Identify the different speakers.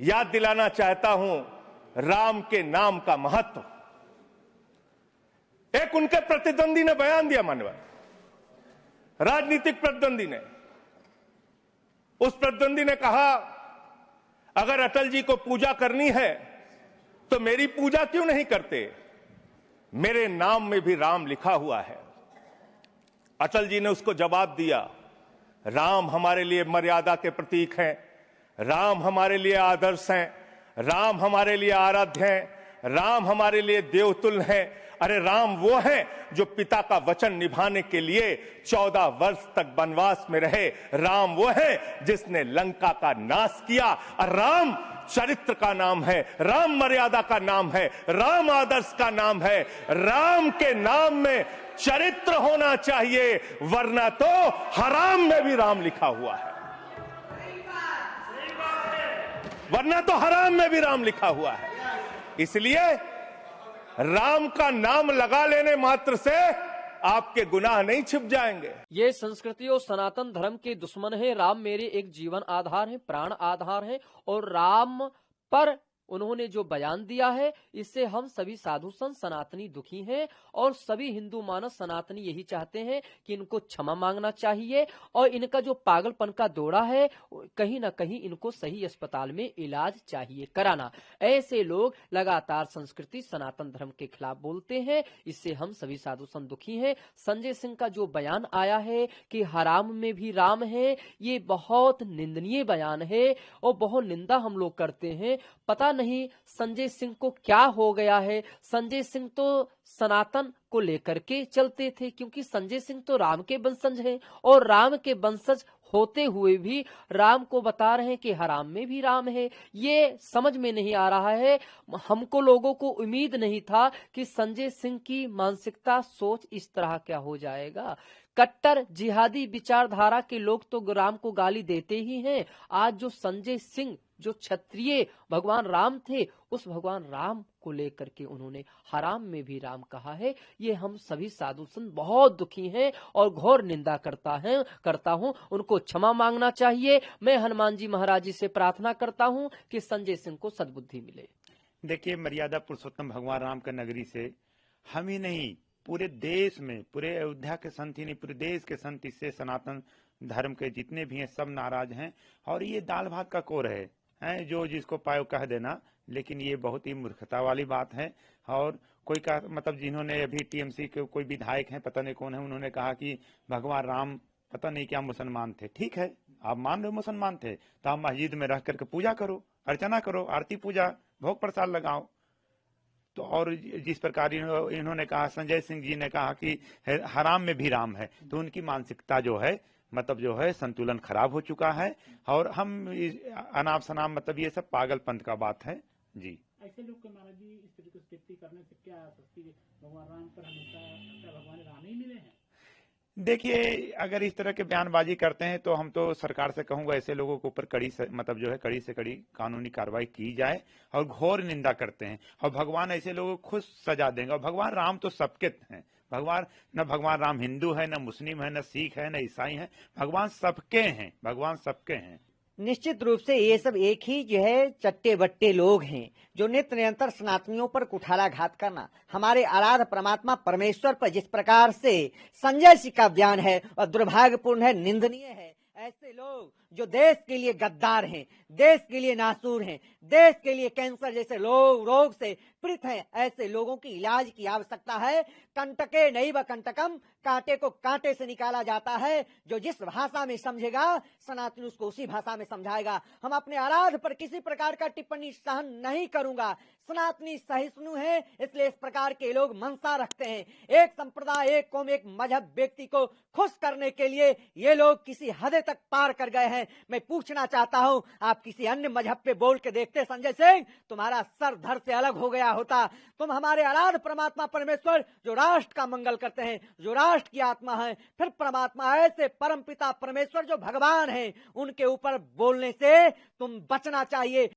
Speaker 1: याद दिलाना चाहता हूं राम के नाम का महत्व। एक उनके प्रतिद्वंदी ने बयान दिया, मान्यवर राजनीतिक प्रतिद्वंदी ने, उस प्रतिद्वंदी ने कहा अगर अटल जी को पूजा करनी है तो मेरी पूजा क्यों नहीं करते, मेरे नाम में भी राम लिखा हुआ है। अटल जी ने उसको जवाब दिया, राम हमारे लिए मर्यादा के प्रतीक हैं, राम हमारे लिए आदर्श हैं, राम हमारे लिए आराध्य हैं, राम हमारे लिए देवतुल्य हैं। अरे राम वो हैं जो पिता का वचन निभाने के लिए 14 वर्ष तक वनवास में रहे। राम वो हैं जिसने लंका का नाश किया। और राम चरित्र का नाम है, राम मर्यादा का नाम है, राम आदर्श का नाम है। राम के नाम में चरित्र होना चाहिए, वरना तो हराम में भी राम लिखा हुआ है, वरना तो हराम में भी राम लिखा हुआ है। इसलिए राम का नाम लगा लेने मात्र से आपके गुनाह नहीं छिप जाएंगे।
Speaker 2: ये संस्कृति और सनातन धर्म के दुश्मन है। राम मेरे एक जीवन आधार है, प्राण आधार है, और राम पर उन्होंने जो बयान दिया है इससे हम सभी साधु संत सनातनी दुखी हैं, और सभी हिंदू मानस सनातनी यही चाहते हैं कि इनको क्षमा मांगना चाहिए, और इनका जो पागलपन का दौरा है कहीं ना कहीं इनको सही अस्पताल में इलाज चाहिए कराना। ऐसे लोग लगातार संस्कृति सनातन धर्म के खिलाफ बोलते हैं, इससे हम सभी साधु संत दुखी हैं। संजय सिंह का जो बयान आया है कि हराम में भी राम है, ये बहुत निंदनीय बयान है और बहुत निंदा हम लोग करते हैं। पता नहीं संजय सिंह को क्या हो गया है। संजय सिंह तो सनातन को लेकर के चलते थे, क्योंकि संजय सिंह तो राम के वंशज हैं, और राम के वंशज होते हुए भी राम को बता रहे हैं कि हराम में भी राम है। ये समझ में नहीं आ रहा है। हमको लोगों को उम्मीद नहीं था कि संजय सिंह की मानसिकता सोच इस तरह क्या हो जाएगा। कट्टर जिहादी विचारधारा के लोग तो राम को गाली देते ही हैं। आज जो संजय सिंह जो क्षत्रिय भगवान राम थे, उस भगवान राम को लेकर के उन्होंने हराम में भी राम कहा है। ये हम सभी साधु संत बहुत दुखी हैं और घोर निंदा करता हूं। उनको क्षमा मांगना चाहिए। मैं हनुमान जी महाराज जी से प्रार्थना करता हूं कि संजय सिंह को सद्बुद्धि मिले।
Speaker 3: देखिए, मर्यादा पुरुषोत्तम भगवान राम का नगरी से हम ही नहीं, पूरे देश में, पूरे अयोध्या के संत ही नहीं, पूरे देश के संत इससे सनातन धर्म के जितने भी हैं सब नाराज हैं। और ये दाल भात का कोर है जो जिसको पायो कह देना, लेकिन ये बहुत ही मूर्खता वाली बात है। और कोई का मतलब जिन्होंने अभी टीएमसी के कोई विधायक हैं, पता नहीं कौन है, उन्होंने कहा कि भगवान राम पता नहीं क्या मुसलमान थे। ठीक है, आप मान रहे हो मुसलमान थे, तो आप मस्जिद में रह करके पूजा करो, अर्चना करो, आरती पूजा, भोग प्रसाद लगाओ। तो और जिस प्रकार इन्होंने कहा, संजय सिंह जी ने कहा कि हराम में भी राम है, तो उनकी मानसिकता जो है मतलब जो है संतुलन खराब हो चुका है। और हम अनाप शनाप मतलब ये सब पागलपंथ का बात है जी।
Speaker 4: ऐसे लोग महाराज जी इस तरीके से टिप्पणी करने से क्या सकती है? भगवान राम पर हमेशा भगवान राम ही मिले हैं।
Speaker 3: देखिए, अगर इस तरह के बयानबाजी करते हैं तो हम तो सरकार से कहूंगा ऐसे लोगों के ऊपर कड़ी से कड़ी कानूनी कार्रवाई की जाए। और घोर निंदा करते हैं, और भगवान ऐसे लोगों को खुद सजा देंगे। और भगवान राम तो सबके हैं। भगवान राम हिंदू है, न मुस्लिम है, न सिख है, न ईसाई है। भगवान सबके हैं, भगवान सबके हैं।
Speaker 5: निश्चित रूप से ये सब एक ही जो है चट्टे बट्टे लोग हैं जो नित्य निरंतर सनातनियों पर कुठाराघात करना। हमारे आराध्य परमात्मा परमेश्वर पर जिस प्रकार से संजय सिंह का बयान है और दुर्भाग्यपूर्ण है, निंदनीय है। ऐसे लोग जो देश के लिए गद्दार हैं, देश के लिए नासूर हैं, देश के लिए कैंसर जैसे रोग से पीड़ित हैं, ऐसे लोगों की इलाज की आवश्यकता है। कंटके नैव कंटकम, कांटे को कांटे से निकाला जाता है। जो जिस भाषा में समझेगा सनातन उसको उसी भाषा में समझाएगा। हम अपने आराध्य पर किसी प्रकार का टिप्पणी सहन नहीं करूंगा। सनातनी सहिष्णु है, इसलिए इस प्रकार के लोग मनसा रखते हैं। एक संप्रदाय, एक कौम, एक मजहब व्यक्ति को खुश करने के लिए ये लोग किसी हद तक पार कर गए हैं। मैं पूछना चाहता हूं, आप किसी अन्य मजहब पे बोल के देखते संजय सिंह, तुम्हारा सर धड़ से अलग हो गया होता। तुम हमारे आराध्य परमात्मा परमेश्वर जो राष्ट्र का मंगल करते हैं, जो राष्ट्र की आत्मा है, फिर परमात्मा ऐसे परमपिता परमेश्वर जो भगवान है, उनके ऊपर बोलने से तुम बचना चाहिए।